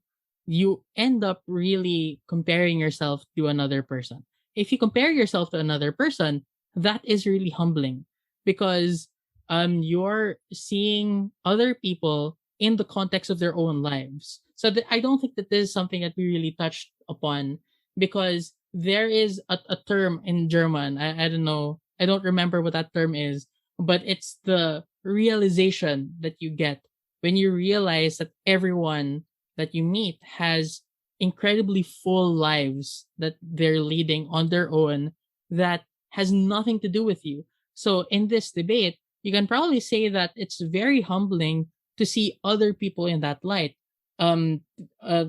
you end up really comparing yourself to another person. If you compare yourself to another person, that is really humbling because you're seeing other people in the context of their own lives. So I don't think that this is something that we really touched upon because there is a term in German. I don't know. I don't remember what that term is, but it's the realization that you get when you realize that everyone that you meet has incredibly full lives that they're leading on their own that has nothing to do with you. So in this debate, you can probably say that it's very humbling to see other people in that light. Um, uh,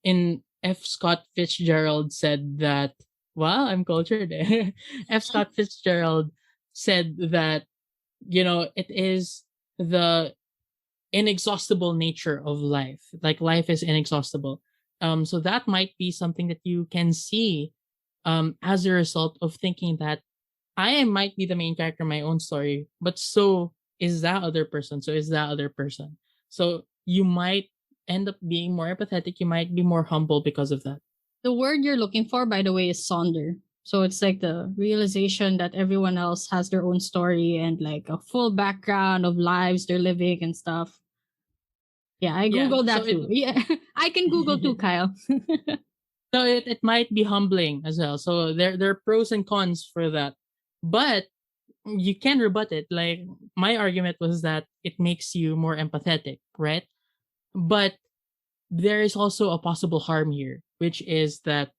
in F. Scott Fitzgerald said that, wow, I'm cultured. F. Scott Fitzgerald said that, it is the inexhaustible nature of life. Like life is inexhaustible. So that might be something that you can see as a result of thinking that I might be the main character in my own story, but so is that other person. So is that other person. So you might end up being more empathetic. You might be more humble because of that. The word you're looking for, by the way, is sonder. So it's like the realization that everyone else has their own story and like a full background of lives they're living and stuff. Yeah, I Yeah. Googled So that too. Yeah, I can Google too, Kyle. it might be humbling as well. So there are pros and cons for that. But you can rebut it. Like my argument was that it makes you more empathetic, right? But there is also a possible harm here, which is that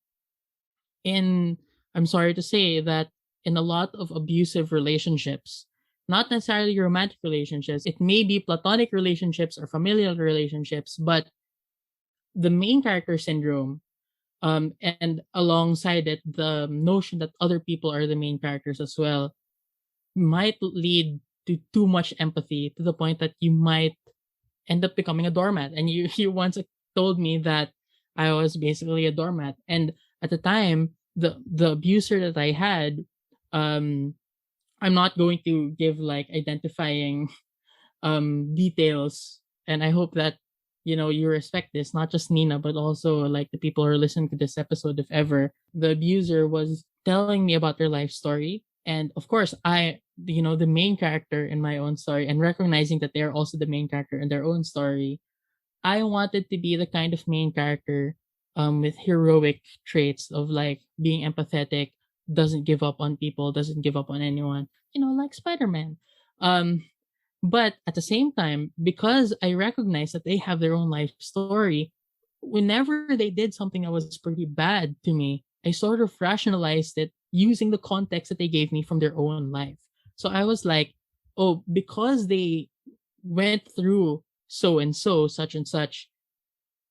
in I'm sorry to say that in a lot of abusive relationships, not necessarily romantic relationships, it may be platonic relationships or familial relationships, but the main character syndrome, and alongside it, the notion that other people are the main characters as well, might lead to too much empathy to the point that you might end up becoming a doormat. And you once told me that I was basically a doormat. And at the time, the abuser that I had, um, I'm not going to give like identifying details, and I hope that you respect this, not just Nina but also like the people who are listening to this episode. If ever the abuser was telling me about their life story, and of course I, the main character in my own story, and recognizing that they're also the main character in their own story, I wanted to be the kind of main character with heroic traits of like being empathetic, doesn't give up on people, doesn't give up on anyone, like Spider-Man. um but at the same time, because I recognize that they have their own life story, whenever they did something that was pretty bad to me, I sort of rationalized it using the context that they gave me from their own life. So I was like, oh, because they went through so and so, such and such,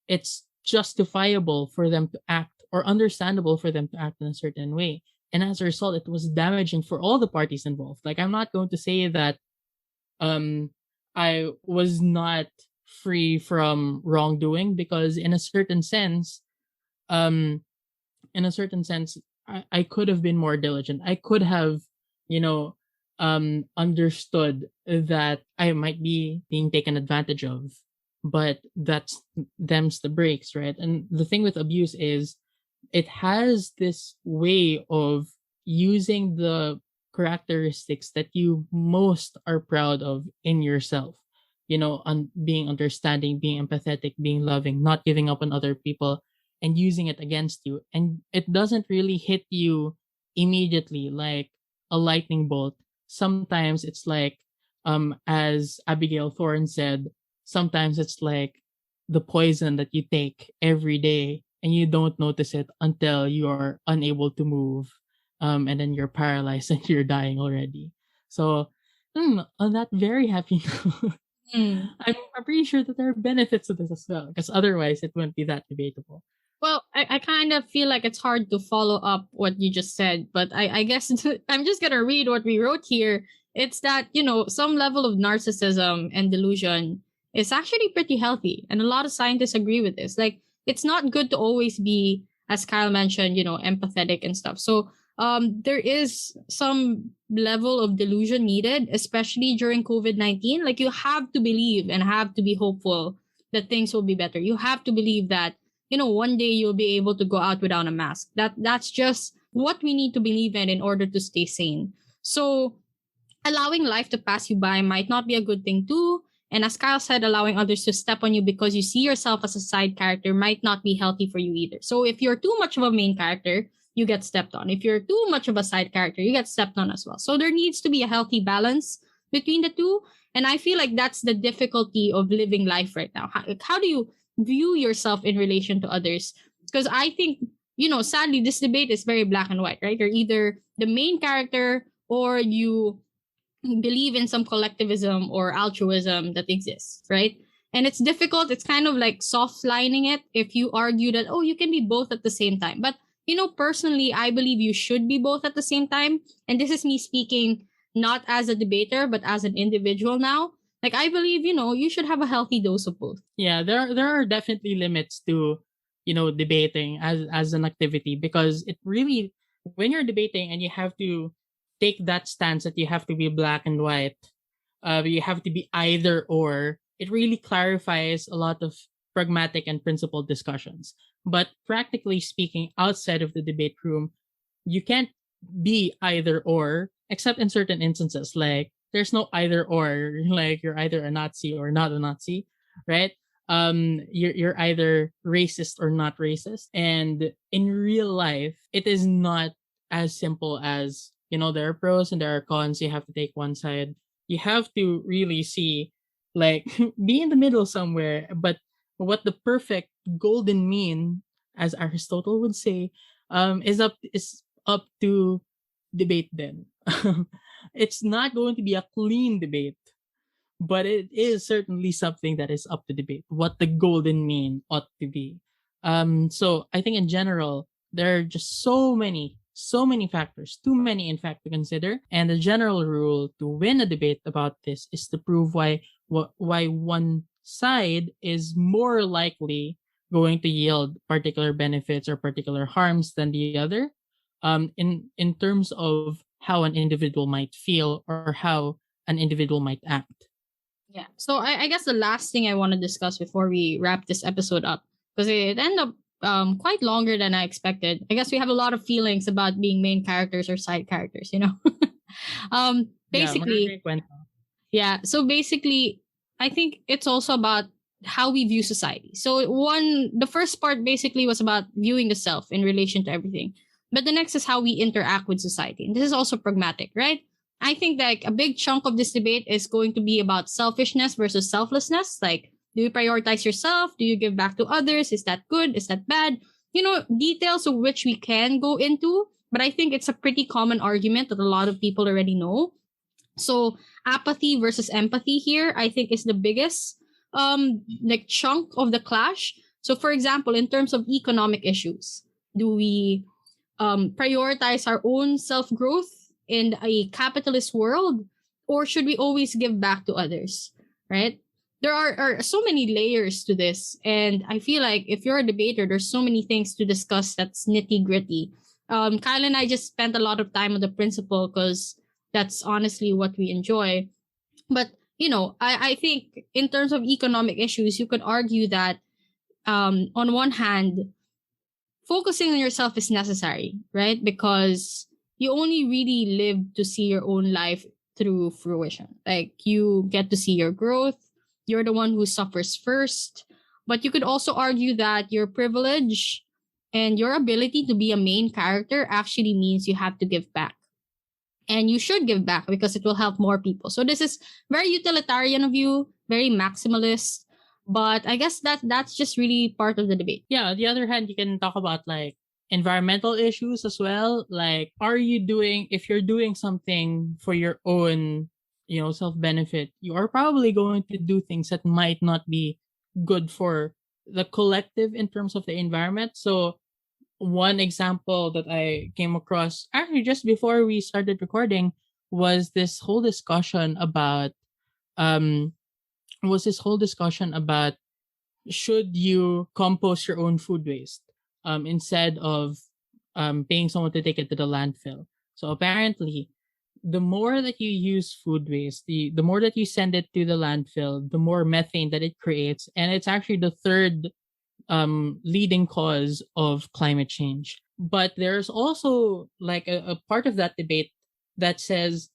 it's justifiable for them to act, or understandable for them to act in a certain way. And as a result, it was damaging for all the parties involved. Like, I'm not going to say that um I was not free from wrongdoing, because um in a certain sense, I could have been more diligent. I could have, you know, understood that I might be being taken advantage of, but that's them's the breaks, right? And the thing with abuse is it has this way of using the characteristics that you most are proud of in yourself. Being understanding, being empathetic, being loving, not giving up on other people, and using it against you. And it doesn't really hit you immediately like a lightning bolt. Sometimes it's like, as Abigail Thorne said, sometimes it's like the poison that you take every day and you don't notice it until you're unable to move, and then you're paralyzed and you're dying already. So, on that very happy note, Hmm. I'm pretty sure that there are benefits to this as well, because otherwise it wouldn't be that debatable. Well, I kind of feel like it's hard to follow up what you just said, but I guess I'm just gonna read what we wrote here. It's that, some level of narcissism and delusion is actually pretty healthy. And a lot of scientists agree with this. Like, it's not good to always be, as Kyle mentioned, empathetic and stuff. So there is some level of delusion needed, especially during COVID-19. Like, you have to believe and have to be hopeful that things will be better. You have to believe that one day you'll be able to go out without a mask. That's just what we need to believe in order to stay sane. So allowing life to pass you by might not be a good thing too. And as Kyle said, allowing others to step on you because you see yourself as a side character might not be healthy for you either. So if you're too much of a main character, you get stepped on. If you're too much of a side character, you get stepped on as well. So there needs to be a healthy balance between the two. And I feel like that's the difficulty of living life right now. How do you view yourself in relation to others? Because I think, sadly, this debate is very black and white, right? You're either the main character or you believe in some collectivism or altruism that exists, right? And it's difficult. It's kind of like soft lining it if you argue that, oh, you can be both at the same time. But, personally, I believe you should be both at the same time. And this is me speaking not as a debater, but as an individual now. Like, I believe, you should have a healthy dose of both. Yeah, there are definitely limits to, debating as an activity, because it really, when you're debating and you have to take that stance that you have to be black and white, you have to be either or, it really clarifies a lot of pragmatic and principled discussions. But practically speaking, outside of the debate room, you can't be either or, except in certain instances. Like there's no either or. Like you're either a Nazi or not a Nazi, right? You're either racist or not racist. And in real life, it is not as simple as, there are pros and there are cons. You have to take one side. You have to really see, like, be in the middle somewhere. But what the perfect golden mean, as Aristotle would say, is up to debate then. It's not going to be a clean debate, but it is certainly something that is up to debate what the golden mean ought to be. So I think in general, there are just so many factors, too many in fact to consider. And the general rule to win a debate about this is to prove why one side is more likely going to yield particular benefits or particular harms than the other, in terms of how an individual might feel or how an individual might act. Yeah. So I guess the last thing I want to discuss before we wrap this episode up, because it ended up quite longer than I expected. I guess we have a lot of feelings about being main characters or side characters, Yeah, Basically, yeah. So basically, I think it's also about how we view society. So the first part basically was about viewing the self in relation to everything. But the next is how we interact with society. And this is also pragmatic, right? I think like a big chunk of this debate is going to be about selfishness versus selflessness. Like, do you prioritize yourself? Do you give back to others? Is that good? Is that bad? Details of which we can go into. But I think it's a pretty common argument that a lot of people already know. So apathy versus empathy here, I think, is the biggest like chunk of the clash. So for example, in terms of economic issues, do we prioritize our own self-growth in a capitalist world, or should we always give back to others, right? There are so many layers to this, and I feel like if you're a debater, there's so many things to discuss that's nitty-gritty. Kyle and I just spent a lot of time on the principle because that's honestly what we enjoy. But I think in terms of economic issues, you could argue that on one hand, focusing on yourself is necessary, right? Because you only really live to see your own life through fruition. Like you get to see your growth. You're the one who suffers first. But you could also argue that your privilege and your ability to be a main character actually means you have to give back. And you should give back because it will help more people. So this is very utilitarian of you, very maximalist. But I guess that's just really part of the debate. Yeah, on the other hand, you can talk about like environmental issues as well. Like, if you're doing something for your own, self benefit, you are probably going to do things that might not be good for the collective in terms of the environment. So one example that I came across actually just before we started recording was this whole discussion about um should you compost your own food waste instead of paying someone to take it to the landfill. So apparently, the more that you use food waste, the more that you send it to the landfill, the more methane that it creates, and it's actually the third leading cause of climate change. But there's also like a part of that debate that says,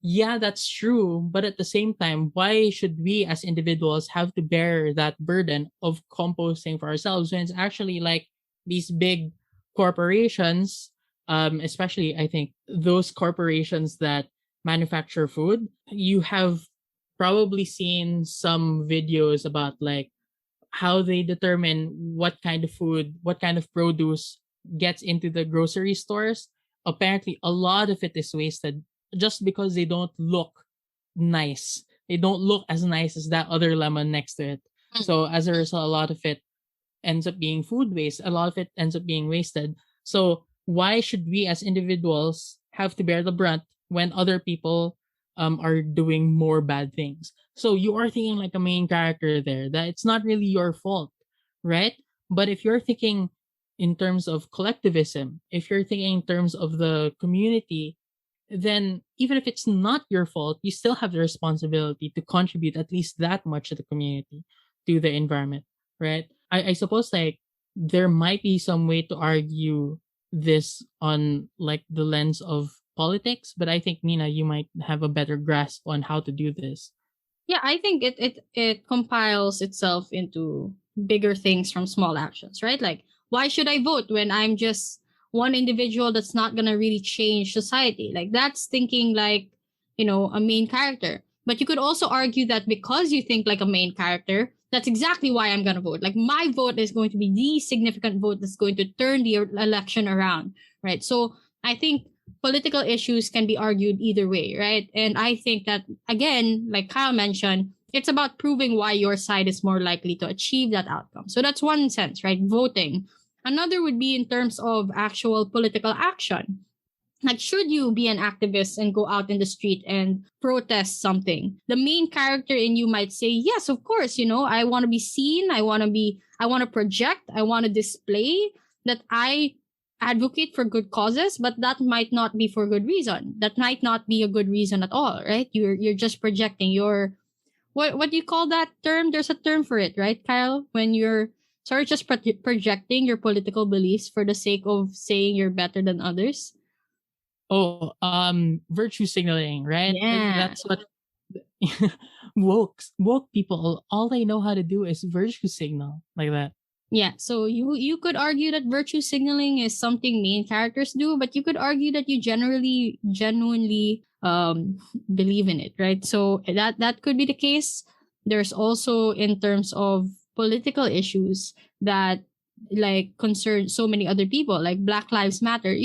yeah, that's true. But at the same time, why should we as individuals have to bear that burden of composting for ourselves when it's actually like these big corporations, especially I think those corporations that manufacture food? You have probably seen some videos about like how they determine what kind of food, what kind of produce gets into the grocery stores. Apparently, a lot of it is wasted just because they don't look nice. They don't look as nice as that other lemon next to it. So as a result, a lot of it ends up being food waste. A lot of it ends up being wasted. So why should we as individuals have to bear the brunt when other people are doing more bad things? So you are thinking like a main character there, that it's not really your fault, right? But if you're thinking in terms of collectivism, if you're thinking in terms of the community, then even if it's not your fault, you still have the responsibility to contribute at least that much to the community, to the environment, right? I suppose like there might be some way to argue this on like the lens of politics, but I think Nina, you might have a better grasp on how to do this. Yeah, I think it compiles itself into bigger things from small actions, right? Like, why should I vote when I'm just one individual that's not gonna really change society? Like, that's thinking like, a main character. But you could also argue that because you think like a main character, that's exactly why I'm gonna vote. Like, my vote is going to be the significant vote that's going to turn the election around, right? So I think political issues can be argued either way, right? And I think that, again, like Kyle mentioned, it's about proving why your side is more likely to achieve that outcome. So that's one sense, right? Voting. Another would be in terms of actual political action. Like, should you be an activist and go out in the street and protest something? The main character in you might say, yes, of course, I want to be seen. I want to project. I want to display that I advocate for good causes, but that might not be for good reason. That might not be a good reason at all, right? You're just projecting your what do you call that term? There's a term for it, right, Kyle? When you're just projecting your political beliefs for the sake of saying you're better than others. Oh, virtue signaling, right? Yeah. That's what woke people, all they know how to do is virtue signal like that. Yeah, so you could argue that virtue signaling is something main characters do, but you could argue that you genuinely believe in it, right? So that could be the case. There's also in terms of political issues that like concern so many other people, like Black Lives Matter.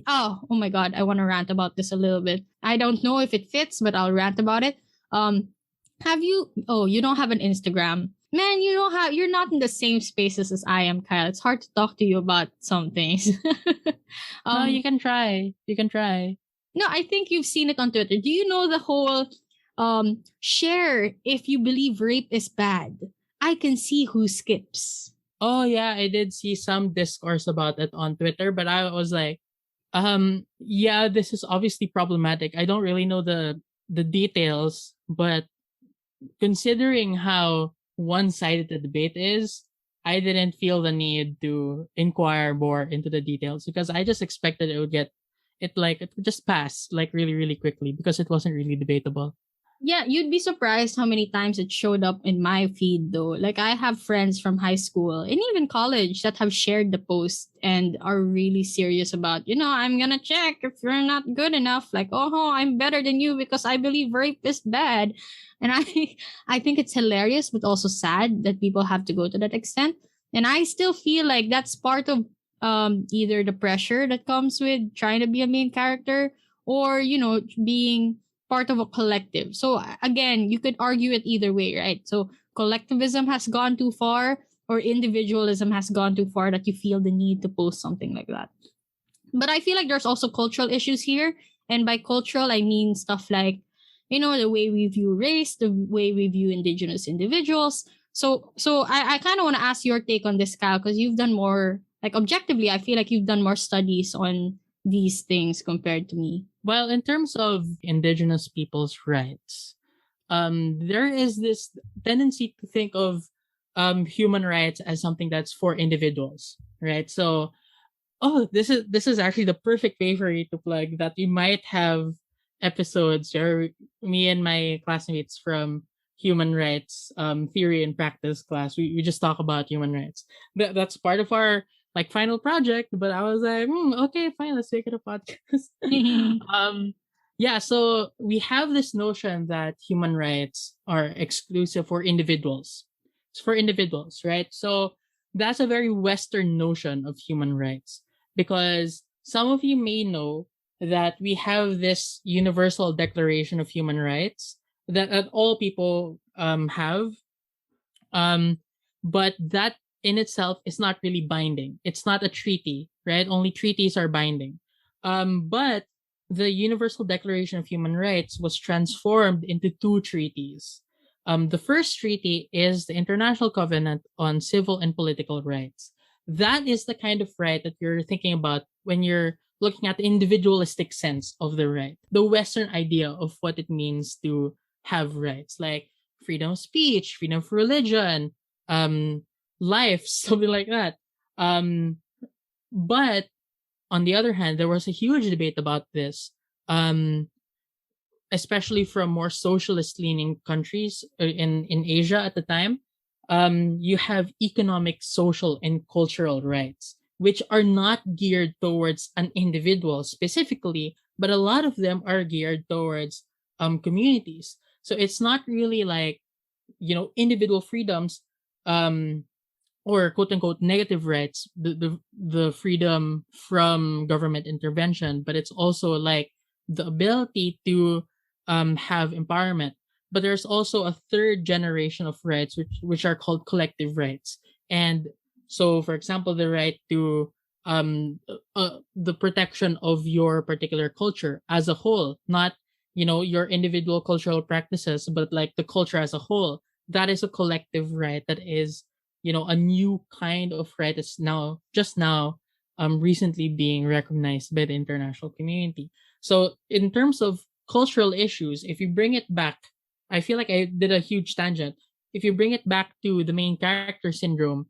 Oh my god, I want to rant about this a little bit. I don't know if it fits, but I'll rant about it. Have you you don't have an Instagram? Man, you're not in the same spaces as I am, Kyle. It's hard to talk to you about some things. No, you can try. You can try. No, I think you've seen it on Twitter. Do you know the whole share if you believe rape is bad? I can see who skips. Oh yeah, I did see some discourse about it on Twitter, but I was like, yeah, this is obviously problematic. I don't really know the details, but considering how one-sided the debate is, I didn't feel the need to inquire more into the details because I just expected it would just pass like really, really quickly because it wasn't really debatable. Yeah, you'd be surprised how many times it showed up in my feed though. Like, I have friends from high school and even college that have shared the post and are really serious about, I'm gonna check if you're not good enough. Like, oh, I'm better than you because I believe rape is bad. And I think it's hilarious, but also sad that people have to go to that extent. And I still feel like that's part of either the pressure that comes with trying to be a main character or, being part of a collective. So again, you could argue it either way, right? So collectivism has gone too far or individualism has gone too far that you feel the need to post something like that. But I feel like there's also cultural issues here. And by cultural, I mean stuff like, the way we view race, the way we view indigenous individuals. So I kind of want to ask your take on this, Kyle, because you've done more, like objectively, I feel like you've done more studies on these things compared to me. Well, in terms of indigenous people's rights, there is this tendency to think of human rights as something that's for individuals, right? So, this is actually the perfect way for you to plug that we might have episodes where me and my classmates from human rights theory and practice class, we just talk about human rights. That's part of our like final project, but I was like, okay, fine, let's make it a podcast. Yeah, so we have this notion that human rights are exclusive for individuals. It's for individuals, right? So that's a very Western notion of human rights because some of you may know that we have this universal declaration of human rights that all people have. But that in itself is not really binding. It's not a treaty, right? Only treaties are binding. But the Universal Declaration of Human Rights was transformed into two treaties. The first treaty is the International Covenant on Civil and Political Rights. That is the kind of right that you're thinking about when you're looking at the individualistic sense of the right, the Western idea of what it means to have rights, like freedom of speech, freedom of religion, um, life, something like that. Um, but on the other hand, there was a huge debate about this, um, especially from more socialist leaning countries in Asia at the time. You have economic, social, and cultural rights, which are not geared towards an individual specifically, but a lot of them are geared towards communities. So it's not really like, individual freedoms, um, or quote unquote negative rights, the freedom from government intervention, but it's also like the ability to have empowerment. But there's also a third generation of rights, which are called collective rights. And so, for example, the right to the protection of your particular culture as a whole, not your individual cultural practices, but like the culture as a whole. That is a collective right that is a new kind of right is now recently being recognized by the international community. So in terms of cultural issues, if you bring it back, I feel like I did a huge tangent. If you bring it back to the main character syndrome,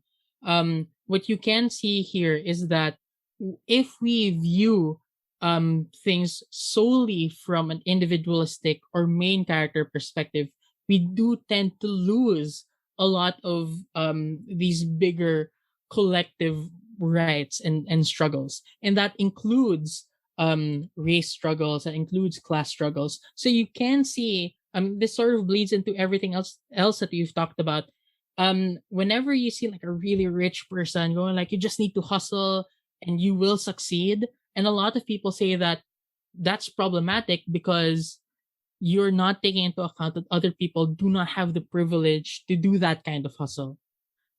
what you can see here is that if we view things solely from an individualistic or main character perspective, we do tend to lose a lot of these bigger collective rights and struggles. And that includes race struggles, that includes class struggles. So you can see this sort of bleeds into everything else that we've talked about. Whenever you see like a really rich person going like, you just need to hustle and you will succeed. And a lot of people say that that's problematic because you're not taking into account that other people do not have the privilege to do that kind of hustle.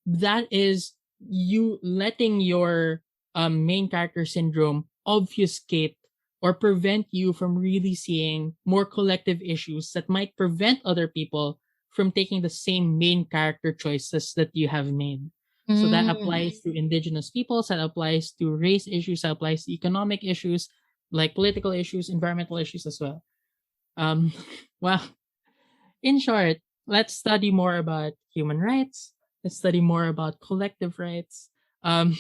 That is you letting your main character syndrome obfuscate or prevent you from really seeing more collective issues that might prevent other people from taking the same main character choices that you have made. So that applies to indigenous peoples, that applies to race issues, that applies to economic issues, like political issues, environmental issues as well. Um, well, in short, let's study more about human rights. Let's study more about collective rights. Um,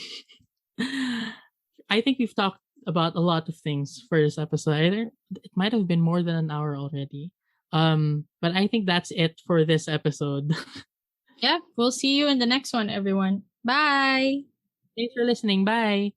I think we've talked about a lot of things for this episode. It might have been more than an hour already. But I think that's it for this episode. Yeah, we'll see you in the next one, everyone. Bye. Thanks for listening. Bye.